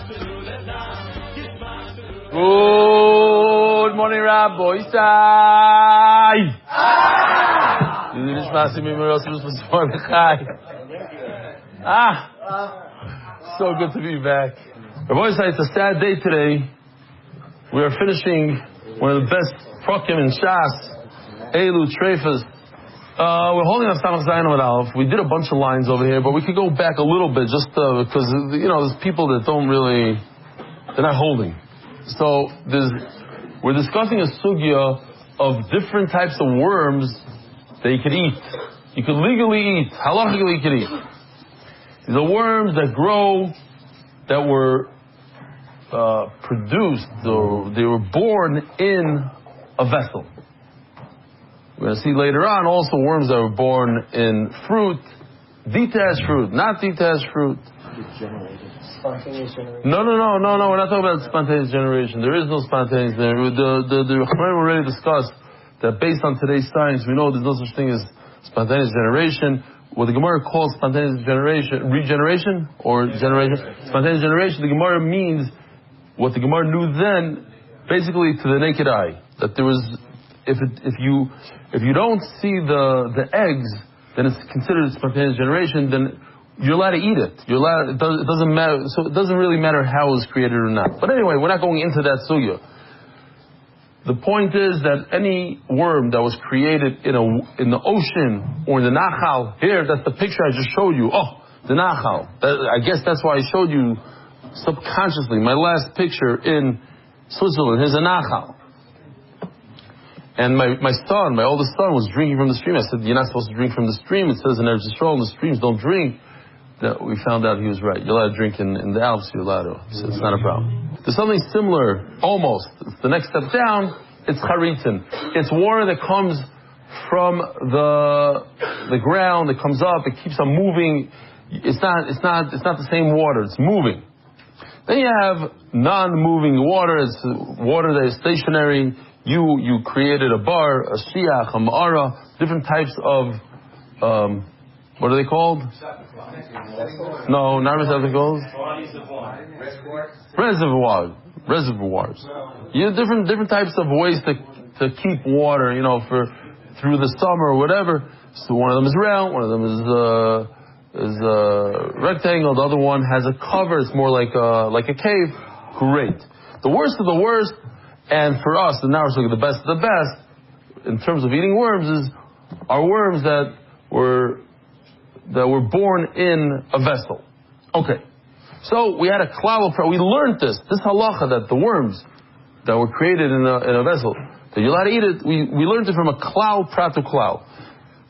Good morning, Rabbi Isai. So good to be back. Rabbi Isai, it's a sad day today. We are finishing one of the best prokim in Shas, Elu Trefas. We're holding on Samach Zayin with Aleph. We did a bunch of lines over here, but we could go back a little bit just because, there's people that they're not holding. So we're discussing a sugya of different types of worms that you could eat. You could legally eat. Halachically you could eat. These are worms that grow, that were produced, or they were born in a vessel. We're going to see later on also worms that were born in fruit, detached fruit, not detached fruit. Spontaneous generation? No, we're not talking about spontaneous generation. There is no spontaneous generation. The Chachamim already discussed that based on today's science, we know there's no such thing as spontaneous generation. What the Gemara calls spontaneous generation, regeneration or generation, spontaneous generation, the Gemara means what the Gemara knew then, basically to the naked eye, that there was, if you don't see the eggs, then it's considered spontaneous generation. Then you're allowed to eat it. It doesn't matter. So it doesn't really matter how it was created or not. But anyway, we're not going into that sugya. The point is that any worm that was created in the ocean or in the nachal, here, that's the picture I just showed you. Oh, the nachal. I guess that's why I showed you subconsciously. My last picture in Switzerland, here's a nachal. And my oldest son was drinking from the stream. I said, you're not supposed to drink from the stream. It says in Eretz Yisrael, the streams don't drink. That we found out he was right. You're allowed to drink in the Alps, you're allowed to. So it's not a problem. There's something similar, almost. It's the next step down, it's charitin. It's water that comes from the ground, it comes up, it keeps on moving. It's not the same water, it's moving. Then you have non-moving water, it's water that is stationary. You created a bar, a shiach, a ma'ara, different types of, what are they called? No, not receptacles. Reservoirs. You have different types of ways to keep water, through the summer or whatever. So one of them is round, one of them is rectangle, the other one has a cover, it's more like a cave. Great. The worst of the worst, and for us, and now we're looking at the best of the best, in terms of eating worms, are worms that were born in a vessel. Okay. So we had a klal, we learned this halacha, that the worms that were created in a vessel, that you're allowed to eat it, we learned it from a klal prat to klal.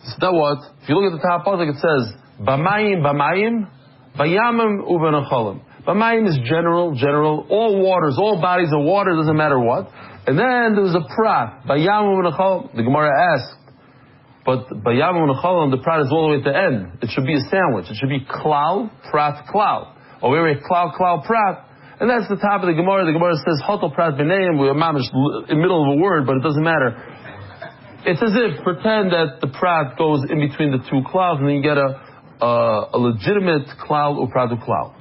So that what? If you look at the top of it, it says, Bamayim, Bayamim uvenacholim. Bamayim is general, all waters, all bodies of water, doesn't matter what. And then there's a prat, Bayamim uvenacholim. The Gemara asks, but Bayamim uvenacholim, the prat is all the way at the end. It should be a sandwich. It should be klal, prat, klal. Or we have klal, prat. And that's the top of the Gemara. The Gemara says, Hotel prat b'neim, we're mamish in the middle of a word, but it doesn't matter. It's as if, pretend that the prat goes in between the two klals, and then you get a legitimate klal or prat klal.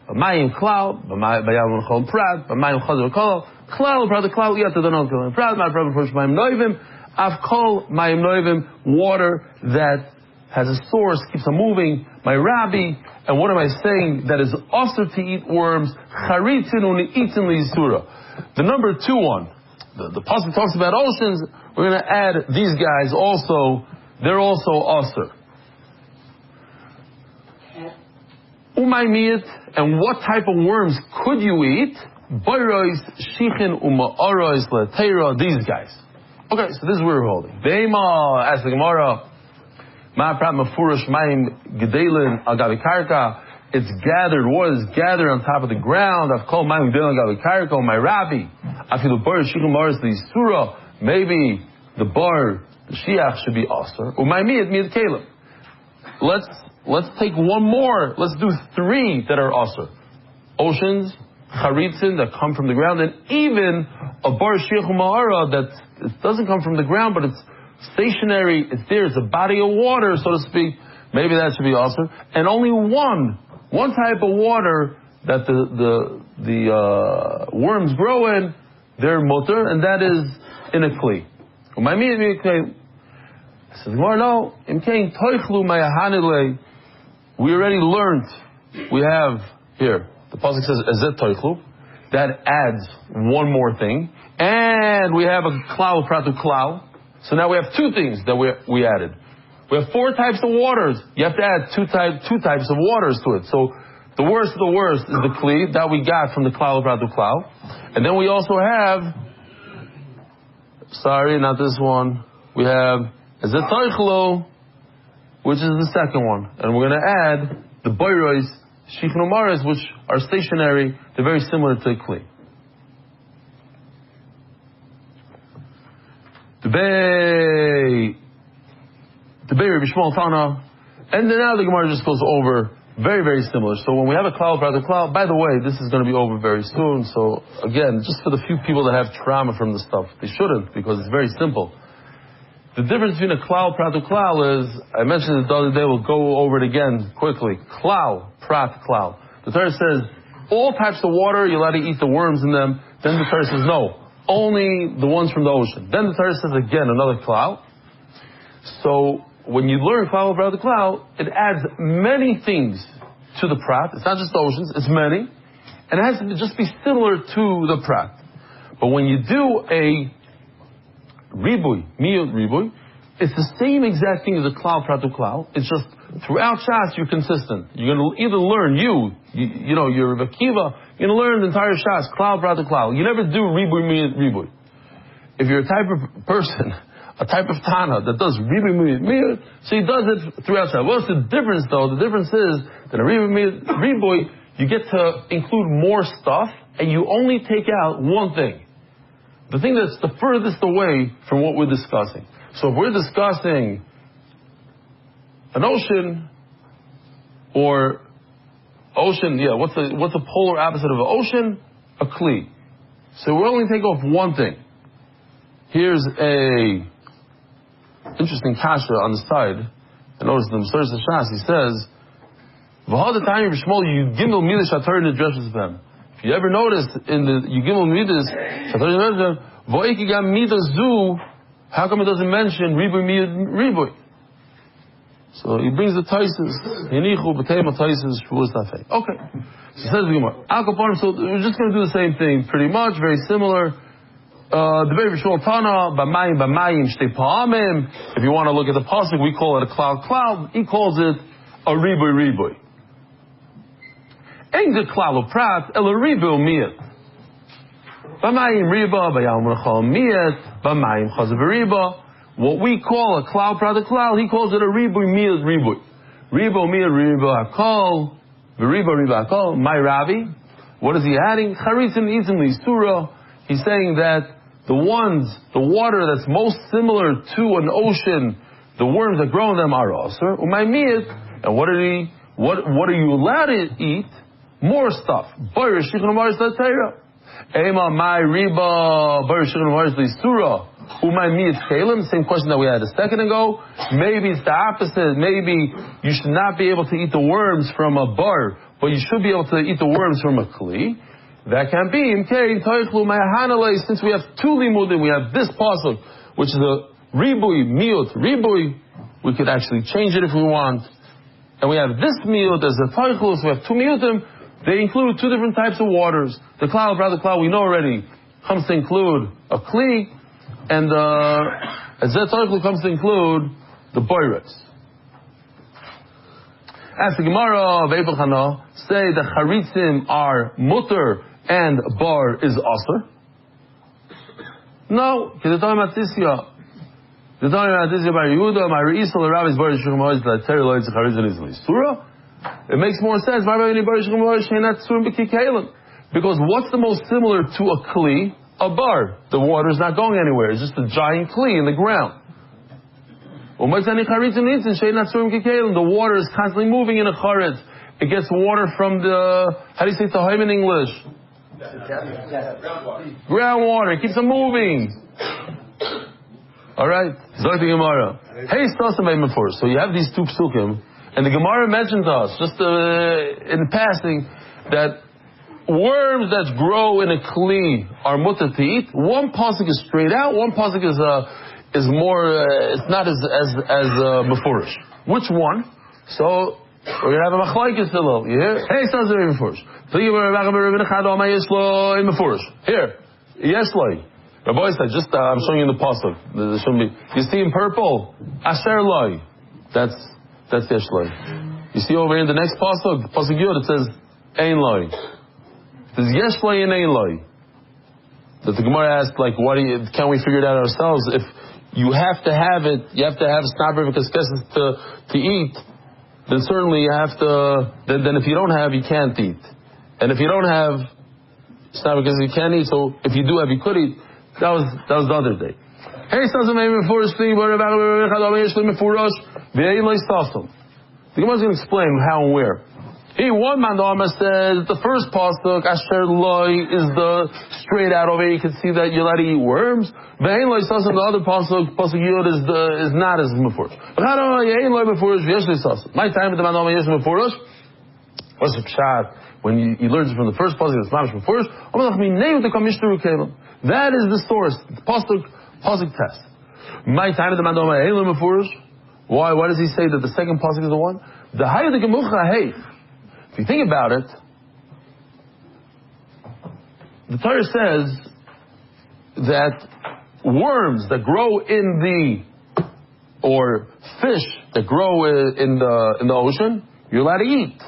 B'mayim klal, b'mayim chol prat, b'mayim chazar kol, klal prat klal, yata donon kol prat, my prat prat mayim noivim, av kol mayim noivim, water that has a source, keeps on moving. My rabbi, and what am I saying? That is also to eat worms. Charitin uni'itin li'isura. The number 2 one. The pasuk talks about oceans. We're going to add these guys also. They're also osir. Umaymiyat, and what type of worms could you eat? Boirois, shichin, uma'arois, leteira, these guys. Okay, so this is where we're holding. Beima, ask the Gemara, ma'aprat mafurish mayim gedelin agavi karka. It's gathered, water is gathered on top of the ground. I've called mayim gedelin agavi karka, my rabbi. Afilu bar, shichin, maris, the surah. Maybe the bar, the shiach should be asr. Umaymiyat, miyat kalim. Let's take one more. Let's do 3 that are asr. Oceans, charitzin, that come from the ground, and even a bar shiach ma'ara that it doesn't come from the ground, but it's stationary, it's there, it's a body of water, so to speak. Maybe that should be asr. And only one type of water that the worms grow in, they're mutter, and that is in a kli. Says, no, we already learned, we have here, the pasuk says, ezet toichlu, that adds one more thing, and we have a klal pratu klal, so now we have two things that we added. We have 4 types of waters, you have to add two types of waters to it, so the worst of the worst is the kli, that we got from the klal pratu klal, and then we also have, sorry, not this one, we have ezet toichlu, which is the second one. And we're going to add the boirois, shichnu maris, which are stationary. They're very similar to a kli. Debay Reb Shmuel Tana. And then now the Gemara just goes over very, very similar. So when we have a cloud, by the way, this is going to be over very soon. So again, just for the few people that have trauma from the stuff, they shouldn't, because it's very simple. The difference between a klal, prat, and klal is, I mentioned it the other day, we'll go over it again quickly. Klal, prat, klal. The Torah says, all types of water, you're allowed to eat the worms in them. Then the Torah says, no, only the ones from the ocean. Then the Torah says again, another klal. So, when you learn klal, prat, and klal, it adds many things to the prat. It's not just the oceans, it's many. And it has to just be similar to the prat. But when you do a Ribui, miyut ribui, it's the same exact thing as a klal, pratu klal. It's just throughout Shas you're consistent. You're going to either learn you're Reb Akiva, you're going to learn the entire Shas, klal, pratu klal. You never do ribui, miyut ribui. If you're a type of person, a type of Tana that does ribui, miyut, miyut, so he does it throughout Shas. What's the difference though? The difference is that a ribui, miyut, ribui, you get to include more stuff and you only take out one thing. The thing that's the furthest away from what we're discussing. So if we're discussing an ocean, or ocean, what's the polar opposite of an ocean? A kli. So we'll only take off one thing. Here's a interesting kasha on the side. And notice the Mesilas Shas, he says, if you ever notice in the Yigimel Midas, how come it doesn't mention Ribui Ribui? So he brings the Taisis. Okay. So says the Gemara. So we're just going to do the same thing, pretty much, very similar. The very Shmuel Tana, B'mayim Shtei Pa'amim. If you want to look at the pasuk, we call it a cloud. He calls it a Ribui. Ein de klal prat el ribu miyat. B'mayim riba, b'yam rechal miyat, b'mayim chazav riba. What we call a klal prat a klal, he calls it a ribu miyat ribu. Ribu miyat riba hakol, v'riba riba hakol. My Ravi, what is he adding? Charitzim itzim l'isura. He's saying that the water that's most similar to an ocean, the worms that grow in them are aser. Umay miyat, and what are you allowed to eat? More stuff. Same question that we had a second ago. Maybe it's the opposite. Maybe you should not be able to eat the worms from a bar, but you should be able to eat the worms from a kli. That can be. Since we have two limudim, we have this pasuk, which is a ribui, miyut, ribui. We could actually change it if we want. And we have this miyut as a toichlu, so we have two miyutim. They include two different types of waters. The klal, brother klal, we know already, comes to include a kli, and zet toichlu comes to include the boirets. As the Gemara of Eibel Chana say that charitzim are mutter and bar is aser. No, because the time at Tisya. The time at Tisya by Yehuda, my reisel, the rabbis bar is shulchan that Terry Lloyd's charitzim is l'isura. It makes more sense. Because what's the most similar to a kli? A bar. The water's not going anywhere. It's just a giant kli in the ground. The water is constantly moving in a charetz. It gets water from the, how do you say tahim in English? Groundwater. It keeps on moving. Alright? So you have these two psukim. And the Gemara mentioned to us, just in passing, that worms that grow in a kli are mutter to eat. One pasuk is straight out. One pasuk is more. It's not as mefurish. Which one? So we're gonna have a machlokes below. You hear? Hey, sounds very mefurish. Here, yesloi. Rabbi said, I'm showing you the pasuk. You see in purple, asher loi. That's yesloi. You see over here in the next pasuk yud, it says ein loi. There's yesh loi and ein loi. That the Gemara asked, like, can we figure it out ourselves? If you have to have it, you have to have snabber because to eat, then certainly you have to, then if you don't have, you can't eat. And if you don't have snabber because you can't eat, so if you do have, you could eat. That was the other day. Hey, the Gemara is going to explain how and where. One mandama says the first pasuk asher loi is the straight out over here. You can see that you're allowed to eat worms. Ve'ein loi sasim, the other pasuk yud is not as mefurish. My time with the mandama yesh mefurish. What's the pshat when you learn it from the first pasuk? It's mamish mefurish. That is the source. Pasuk test. My time with the mandama yesh mefurish. Why does he say that the second pasuk is the one? The higher the gemucha hey. If you think about it, the Torah says that worms that grow or fish that grow in the ocean, you're allowed to eat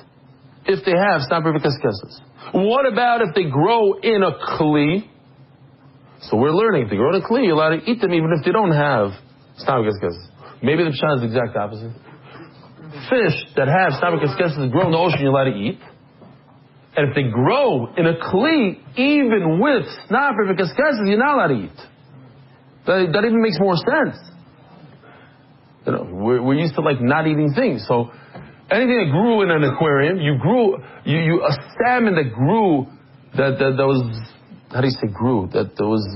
if they have snapper v'keskesses. What about if they grow in a kli? So we're learning, if they grow in a kli, you're allowed to eat them even if they don't have snapper v'keskesses. Maybe the pshat is the exact opposite. Fish that have snapper v'keskesses grow in the ocean, you're allowed to eat. And if they grow in a kli, even with snapper v'keskesses, you're not allowed to eat. That even makes more sense. You know, we're used to like not eating things. So anything that grew in an aquarium, a salmon that grew, that was, how do you say grew? That was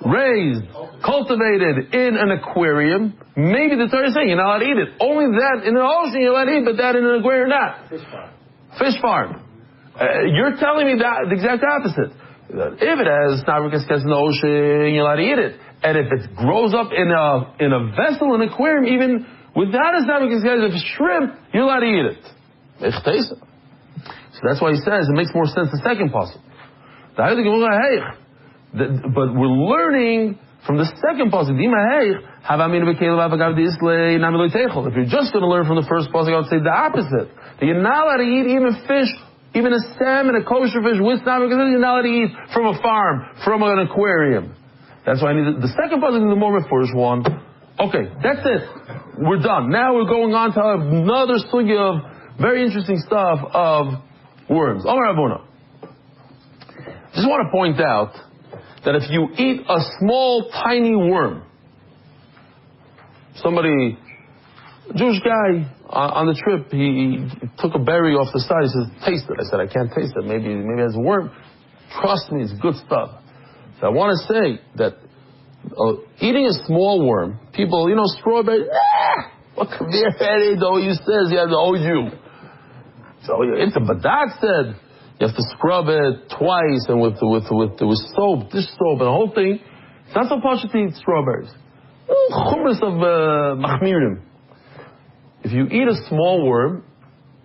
raised, cultivated in an aquarium. Maybe the Torah is saying you're not allowed to eat it. Only that in the ocean you're allowed to eat, but that in an aquarium not. Fish farm. You're telling me the exact opposite. That if it has snapper v'keskesses in the ocean, you're allowed to eat it. And if it grows up in a vessel, an aquarium, even without a snapper v'keskesses, if it's shrimp, you're allowed to eat it. So that's why he says it makes more sense the second pasuk. But we're learning from the second pasuk. If you're just going to learn from the first pasuk, I would say the opposite. That you're not allowed to eat even fish, even a salmon, a kosher fish with snapper v'keskesses, you're not allowed to eat from a farm, from an aquarium. That's why I need the second pasuk is the more first one. Okay, that's it. We're done. Now we're going on to another sugya of very interesting stuff of worms. Amar Abuna. Just want to point out that if you eat a small, tiny worm, a Jewish guy on the trip, he took a berry off the side. He says, "Taste it." I said, "I can't taste it. Maybe it has a worm." Trust me, it's good stuff. So I want to say that eating a small worm, people, strawberry, what you says, you have to you. So it's a badak said, you have to scrub it twice and with soap, dish soap, and the whole thing. It's not so posh to eat strawberries. Chumras of machmirim. If you eat a small worm,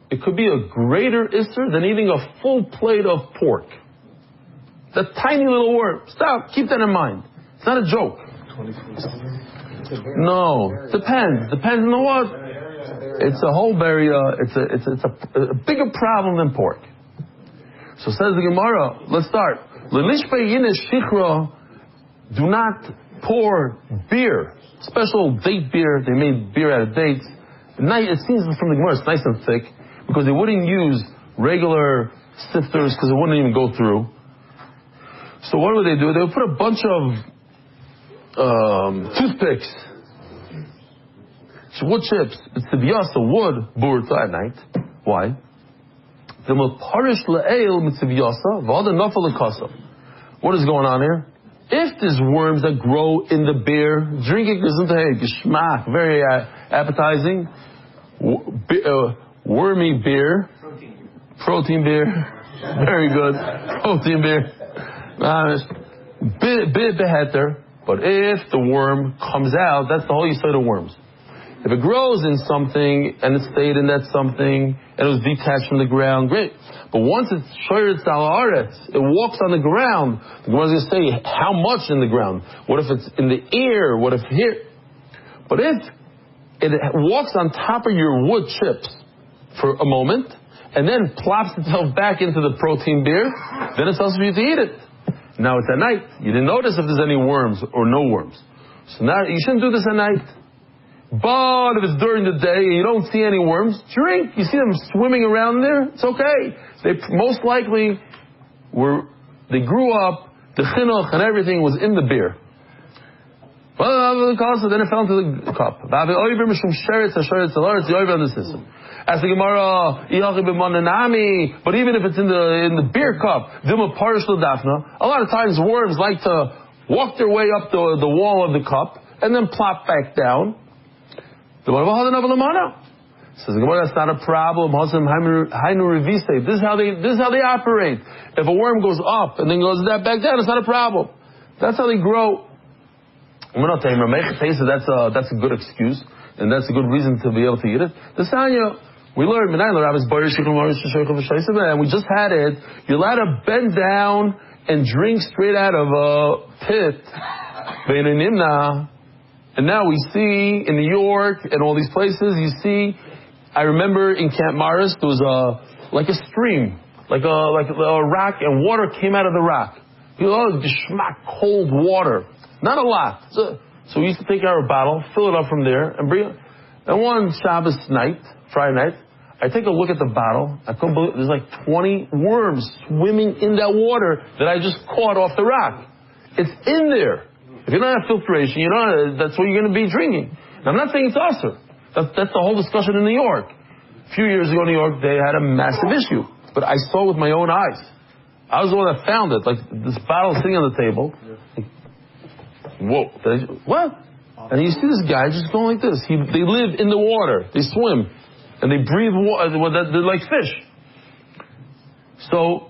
it could be a greater isser than eating a full plate of pork. That tiny little worm. Stop. Keep that in mind. It's not a joke. No. Depends. Depends on what. It's a whole berry. It's a bigger problem than pork. So says the Gemara. Let's start. Do not pour beer. Special date beer. They made beer out of dates. It seems from the Gemara it's nice and thick because they wouldn't use regular sifters because it wouldn't even go through. So what would they do? They would put a bunch of toothpicks, wood chips, it's the biyasa wood burta at night. Why? What is going on here? If there's worms that grow in the beer, drink it geschmack, very appetizing. Wormy beer, protein beer. Very good. Protein beer. Bit beheter. But if the worm comes out, that's the whole yesod of worms. If it grows in something and it stayed in that something and it was detached from the ground, great. But once it's shoyretz al haaretz, it walks on the ground. The Gemara is going to say how much in the ground. What if it's in the air? What if here? But if it walks on top of your wood chips for a moment and then plops itself back into the protein beer, then it's also for you to eat it. Now it's at night. You didn't notice if there's any worms or no worms. So now you shouldn't do this at night. But if it's during the day and you don't see any worms, drink. You see them swimming around there, it's okay. They most likely they grew up, the chinuch and everything was in the beer. Well, so then it fell into the cup. As the Gemara, but even if it's in the beer cup, a lot of times worms like to walk their way up the wall of the cup and then plop back down. Says the Gemara, that's not a problem. This is how they operate. If a worm goes up and then goes back down, it's not a problem. That's how they grow. That's a good excuse, and that's a good reason to be able to eat it. The Sanya, we learned, and we just had it. You're allowed to bend down and drink straight out of a pit. And now we see in New York and all these places, you see, I remember in Camp Morris, there was like a stream, like a rock, and water came out of the rock. Cold water. Not a lot. So we used to take our bottle, fill it up from there, and bring it. And one Shabbos night, Friday night, I take a look at the bottle. I couldn't believe there's like 20 worms swimming in that water that I just caught off the rock. It's in there. If you don't have filtration, that's what you're going to be drinking. Now, I'm not saying it's usher. That's the whole discussion in New York. A few years ago in New York, they had a massive issue. But I saw it with my own eyes. I was the one that found it. Like, this bottle sitting on the table. Like, whoa. What? And you see this guy just going like this. They live in the water. They swim. And they breathe water. They're like fish. So,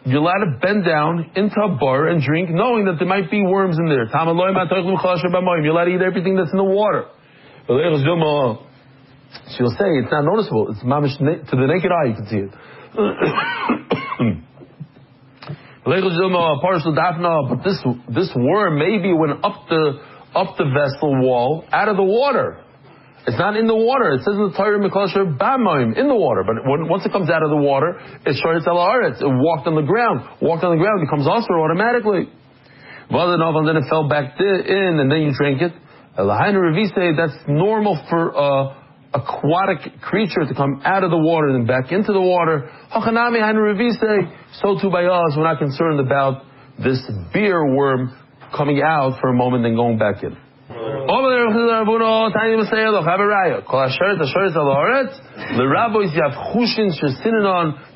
you're allowed to bend down into a bar and drink, knowing that there might be worms in there. You're allowed to eat everything that's in the water. She'll say it's not noticeable. It's mamish to the naked eye. You can see it. But this worm maybe went up the vessel wall out of the water. It's not in the water. It says in the Torah, in the water. But once it comes out of the water, it's shoyretz al haaretz. It walked on the ground. Walked on the ground, it becomes also automatically. And then it fell back in, and then you drank it. That's normal for aquatic creature to come out of the water and then back into the water. So too by us, we're not concerned about this beer worm coming out for a moment and going back in.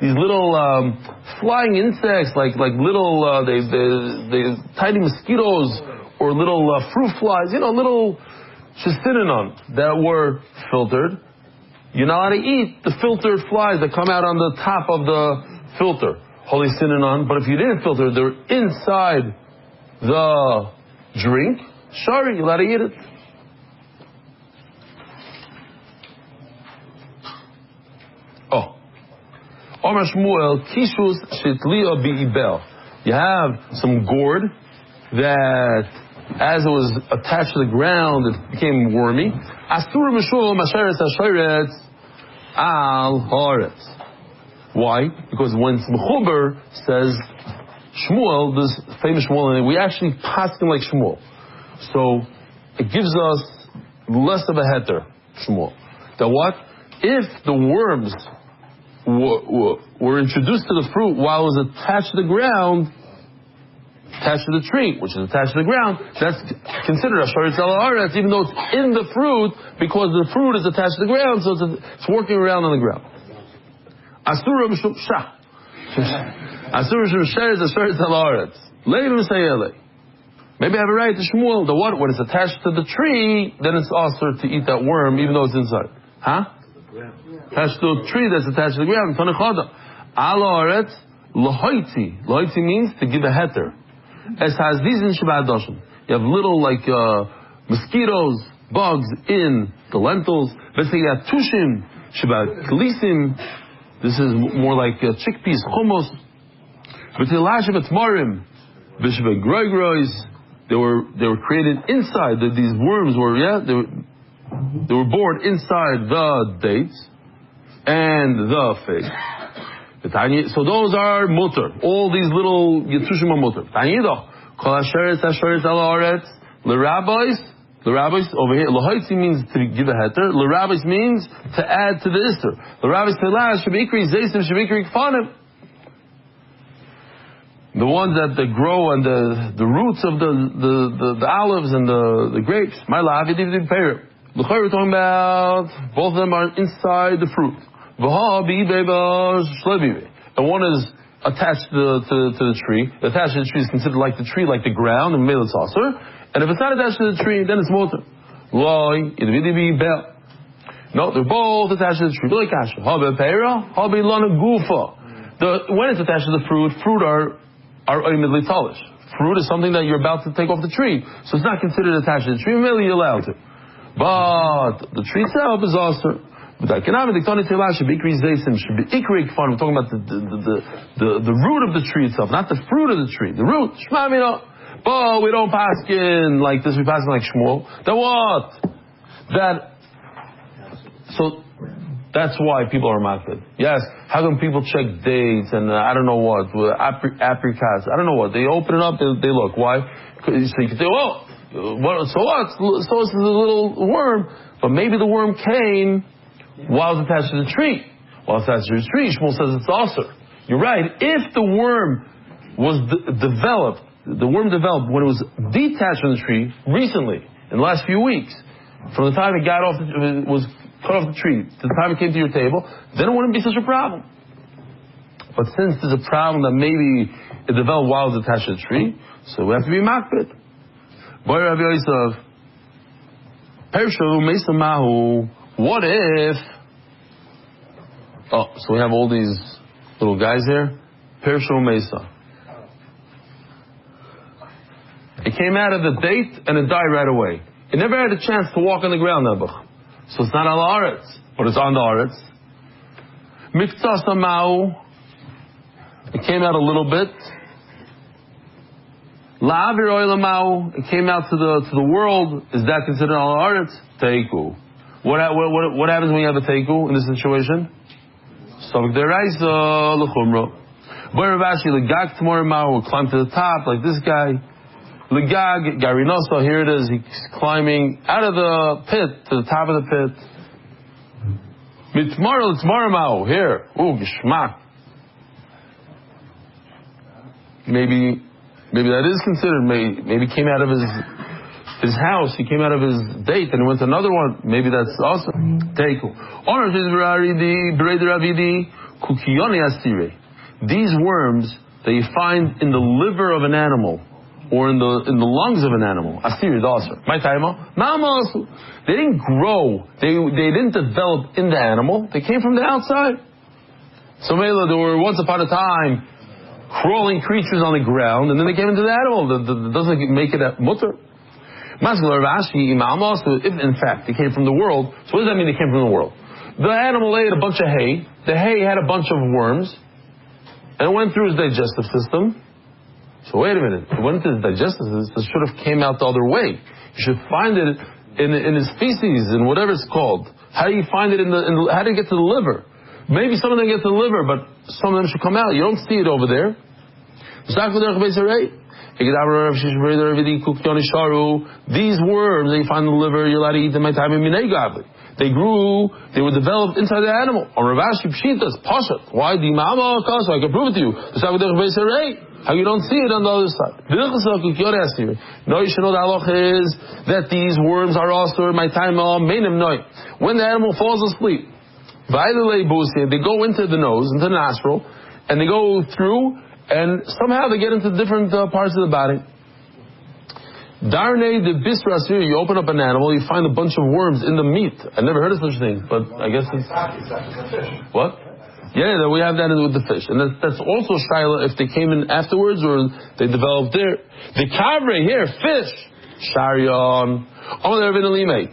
These little flying insects, like little they tiny mosquitoes or little fruit flies, little shesinanon that were filtered. You're not allowed to eat the filtered flies that come out on the top of the filter, holy sinanon. But if you didn't filter, they're inside the drink. Sorry, you're allowed to eat it. Omer Shmuel, Kishus Shitliya Bi'ibel. You have some gourd that, as it was attached to the ground, it became wormy. Asur Mishul Masheretz HaShoyretz Al Haaretz. Why? Because when Mechuber says Shmuel, this famous Shmuel, and we actually paskin like Shmuel. So it gives us less of a heter, Shmuel. That what? If the worms were introduced to the fruit while it was attached to the ground, attached to the tree, which is attached to the ground, that's considered a shoyretz al haaretz, even though it's in the fruit, because the fruit is attached to the ground, so it's working around on the ground. Asura b'shum shah. Asura b'shum sheretz shoyretz al haaretz. Leiv m'sayele. Maybe I have a right to Shmuel. The what? When it's attached to the tree, then it's also to eat that worm, even though it's inside. Huh? Attached to a tree that's attached to the ground. Aloret lahoiti. Lahoiti means to give a heter. Es has these in Shabbat Doshim. You have little mosquitoes, bugs in the lentils. Tushim Shabbat Kalisim. This is more like chickpeas, hummus. Marim. They were created inside. These worms were they were born inside the dates and the figs. So those are mutter. All these little yetzushim are mutter. The rabbis over here, lahaitzi means to give a heter. The rabbis means to add to the ister. The rabbis telash shebikri zeisim shebikri kfanim. The ones that they grow and the roots of the olives and the grapes. My lavi div pear. The we're talking about both of them are inside the fruit. And one is attached to the tree. Attached to the tree is considered like the tree, like the ground, and made it's also. And if it's not attached to the tree, then it's motor. No, they're both attached to the tree. When it's attached to the fruit are oimidly talish. Fruit is something that you're about to take off the tree, so it's not considered attached to the tree. Really, you're allowed to. But the tree itself is also. We're talking about the root of the tree itself, not the fruit of the tree. The root. But we don't paskin like this. We paskin like Shmuel. Then what? So that's why people are makbid. Yes. How come people check dates and I don't know what apricots? I don't know what. They open it up. They look. Why? So you can say, well, so what? So it's a little worm, but maybe the worm came while it's attached to the tree. While it's attached to the tree, Shmuel says it's also. You're right. If the worm was developed when it was detached from the tree recently, in the last few weeks, from the time it was cut off the tree to the time it came to your table, then it wouldn't be such a problem. But since there's a problem that maybe it developed while it was attached to the tree, so we have to be makbid. Boy, Reb Eli Stefansky, Pershu Mesa Mahu. What if? Oh, so we have all these little guys here. Pershu Mesa. It came out of the date and it died right away. It never had a chance to walk on the ground, Nebuch. So it's not on the Aretz, but it's on the Aretz. Miktsas Mau. It came out a little bit. La'avir oilamau. It came out to the world. Is that considered on the Aretz? Teiku. What happens when you have a teiku in this situation? Stomach deraisa l'chumra. Boy Ravashi legag tomorrow mau will climb to the top like this guy. Legag garinoso. Here it is. He's climbing out of the pit to the top of the pit. Mitmar mau here. Ooh geshmak. Maybe that is considered. Maybe came out of his house. He came out of his date and he went to another one. Maybe that's also teiku. These worms that you find in the liver of an animal or in the lungs of an animal. Asiri also. My time. They didn't grow. They didn't develop in the animal. They came from the outside. So there were once upon a time crawling creatures on the ground, and then they came into the animal. That doesn't make it a mutter. If in fact they came from the world, so what does that mean they came from the world? The animal ate a bunch of hay. The hay had a bunch of worms, and it went through his digestive system. So wait a minute, it went into his digestive system. It should have came out the other way. You should find it in his feces, in whatever it's called. How do you find it how did it get to the liver? Maybe some of them get to the liver, but some of them should come out. You don't see it over there. These worms that you find in the liver, you're allowed to eat them. They grew, they were developed inside the animal. Why? So I can prove it to you. How you don't see it on the other side. No, you should know the halach is that these worms are also when the animal falls asleep. They go into the nose, into the nostril, and they go through, and somehow they get into different parts of the body. Darnay the bisra asir, you open up an animal, you find a bunch of worms in the meat. I never heard of such things, but I guess it's... What? Yeah, we have that with the fish. And that's also shaila if they came in afterwards or they developed there. The kavre here, fish. Sharion. Only Ravina Limei.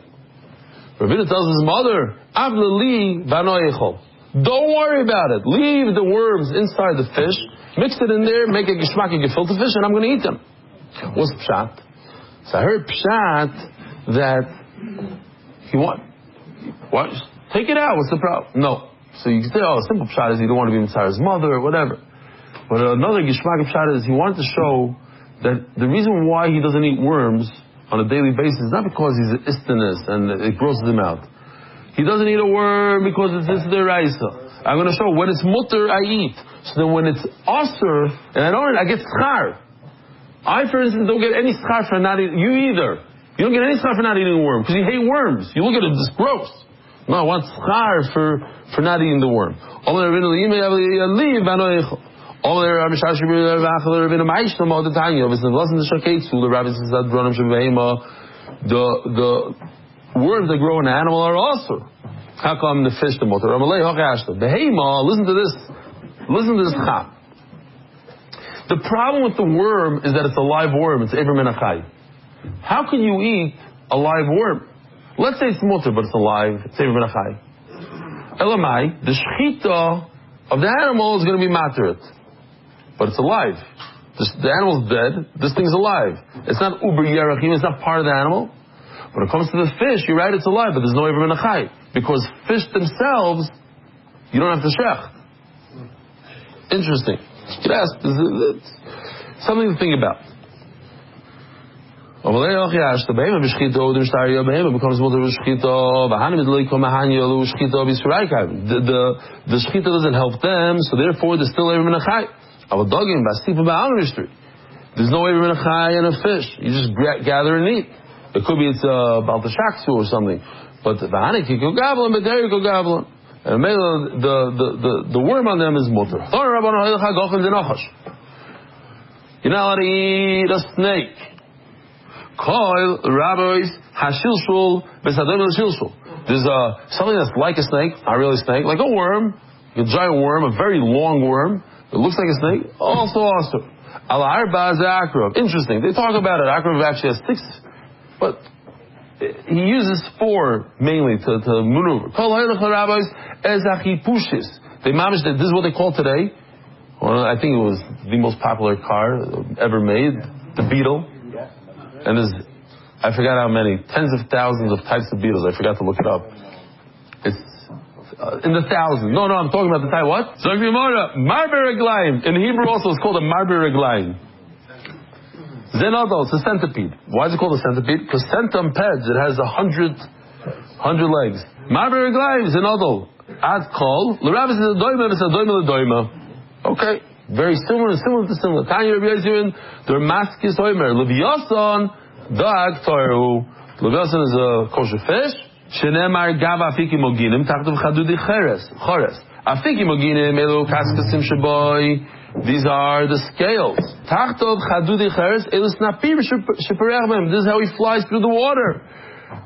Ravina tells his mother, Avlali banoichol. Don't worry about it. Leave the worms inside the fish, mix it in there, make a geshmak and gefilte fish, and I'm going to eat them. What's pshat? So I heard pshat that he what? Take it out. What's the problem? No. So you can say, oh, a simple pshat is he don't want to be Mitzvah's mother or whatever. But another geshmak pshat is he wanted to show that the reason why he doesn't eat worms on a daily basis is not because he's an istinist and it grosses him out. He doesn't eat a worm because it's this deraisa. I'm going to show when it's mutter, I eat. So then when it's aser, and I get schar. I, for instance, don't get any schar for not eating. You either. You don't get any schar for not eating a worm because you hate worms. You look at it, it's gross. No, I want schar for not eating the worm. The worms that grow in an animal are also. How come the fish the motor? Listen to this. Listen to this chap. The problem with the worm is that it's a live worm. It's Ever Menachai. How can you eat a live worm? Let's say it's motor, but it's alive. It's Ever Menachai. Elamai, the shechita of the animal is going to be materit. But it's alive. The animal's dead. This thing's alive. It's not uber yerachim. It's not part of the animal. When it comes to the fish, you're right, it's alive, but there's no Ever Menachai. Because fish themselves, you don't have to shech. Interesting. You could ask, something to think about. The shechita doesn't help them, so therefore there's still Ever Menachai. There's no Ever Menachai in a fish. You just gather and eat. It could be it's about the shaksu or something. But the hanik you go goblin, but there you go goblin. And the worm on them is mutter. You're not allowed to eat a snake. Koil rabbis hashilshul besadom l'shilshul. There's something that's like a snake, not really a snake, like a worm, a giant worm, a very long worm. It looks like a snake. Also awesome. Al arba zakrov. Interesting. They talk about it. Akrov actually has 6. But he uses 4 mainly to maneuver. They managed that this is what they call today. Well, I think it was the most popular car ever made, the Beetle. And I forgot how many, tens of thousands of types of beetles. I forgot to look it up. It's in the thousands. No, I'm talking about the type. What? Marber reglaim. In Hebrew also it's called a marber reglaim. Zenodol, it's a centipede. Why is it called a centipede? Because centum peds, it has 100 legs. Marber reglaim, Zenodol. Ad kol, l'ravis is a doima, it's a doima l'doima. Okay. Very similar to similar. Tanya Reb Eli Stefansky, the Maskis Oimer, Leviathan, Dag Toru. Leviathan is a kosher fish. Shenemar Gava Afiki Moginim, Tachtav Chadudi Cheres. Afiki Moginim, Elu Kaskasim Shaboy. These are the scales. Tachtav Chadudi Cheres, Elu Snapir Sheperechmem. This is how he flies through the water.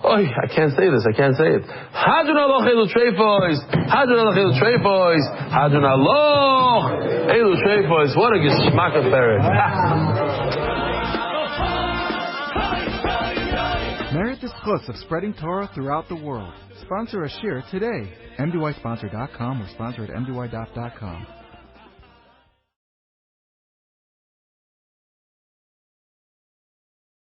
Oh, I can't say this. Hadron aloch elu treifois. Hadron aloch elu treifois. What a geschmack of parrot. Merit the schus of spreading Torah throughout the world. Sponsor a shiur today. MDYsponsor.com or sponsor at MDYDaf.com.